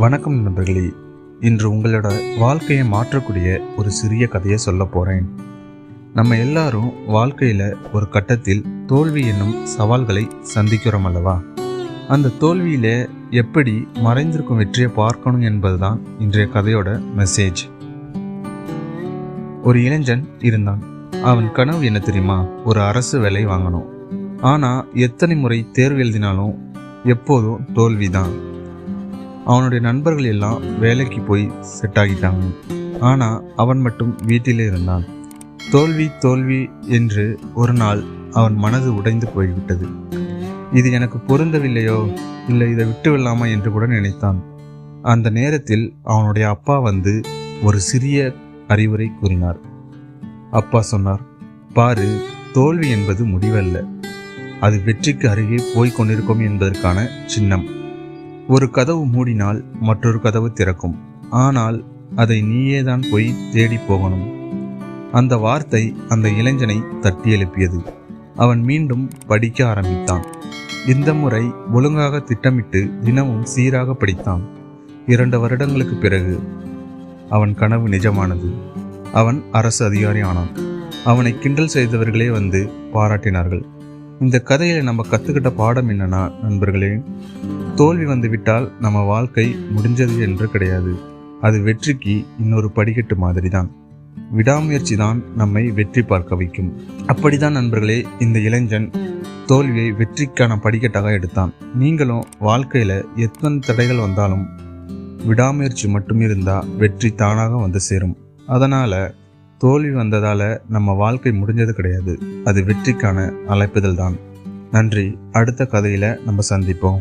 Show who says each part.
Speaker 1: வணக்கம் நண்பர்களே. இன்று உங்களோட வாழ்க்கையை மாற்றக்கூடிய ஒரு சிறிய கதையை சொல்ல போகிறேன். நம்ம எல்லாரும் வாழ்க்கையில் ஒரு கட்டத்தில் தோல்வி என்னும் சவால்களை சந்திக்கிறோம் அல்லவா? அந்த தோல்வியில் எப்படி மறைந்திருக்கும் வெற்றியை பார்க்கணும் என்பதுதான் இன்றைய கதையோட மெசேஜ். ஒரு இளைஞன் இருந்தான். அவன் கனவு என்ன தெரியுமா? ஒரு அரசு வேலை வாங்கணும். ஆனால் எத்தனை முறை தேர்வு எழுதினாலும் எப்போதும் தோல்விதான். அவனுடைய நண்பர்கள் எல்லாம் வேலைக்கு போய் செட் ஆகிட்டாங்க. ஆனால் அவன் மட்டும் வீட்டிலே இருந்தான். தோல்வி தோல்வி என்று ஒரு நாள் அவன் மனது உடைந்து போய்விட்டது. இது எனக்கு பொருந்தவில்லையோ, இல்லை இதை விட்டு விடலாமா என்று கூட நினைத்தான். அந்த நேரத்தில் அவனுடைய அப்பா வந்து ஒரு சிறிய அறிவுரை கூறினார். அப்பா சொன்னார், பாரு, தோல்வி என்பது முடிவல்ல, அது வெற்றிக்கு அருகே போய் கொண்டிருக்கும் என்பதற்கான சின்னம். ஒரு கதவு மூடினால் மற்றொரு கதவு திறக்கும், ஆனால் அதை நீயே தான் போய் தேடி போகணும். அந்த வார்த்தை அந்த இளைஞனை தட்டி எழுப்பியது. அவன் மீண்டும் படிக்க ஆரம்பித்தான். இந்த முறை ஒழுங்காக திட்டமிட்டு தினமும் சீராக படித்தான். 2 வருடங்களுக்கு பிறகு அவன் கனவு நிஜமானது. அவன் அரசு அதிகாரி ஆனான். அவனை கிண்டல் செய்தவர்களே வந்து பாராட்டினார்கள். இந்த கதையில் நம்ம கற்றுக்கிட்ட பாடம் என்னன்னா நண்பர்களே, தோல்வி வந்து விட்டால் நம்ம வாழ்க்கை முடிஞ்சது என்று கிடையாது. அது வெற்றிக்கு இன்னொரு படிக்கட்டு மாதிரி தான். விடாமுயற்சி தான் நம்மை வெற்றி பார்க்க வைக்கும். அப்படிதான் நண்பர்களே, இந்த இளைஞன் தோல்வியை வெற்றிக்கான படிக்கட்டாக எடுத்தான். நீங்களும் வாழ்க்கையில் எத்தனை தடைகள் வந்தாலும் விடாமுயற்சி மட்டும் இருந்தால் வெற்றி தானாக வந்து சேரும். அதனால் தோல்வி வந்ததால் நம்ம வாழ்க்கை முடிஞ்சது கிடையாது. அது வெற்றிக்கான அழைப்புதல் தான். நன்றி. அடுத்த கதையில் நம்ம சந்திப்போம்.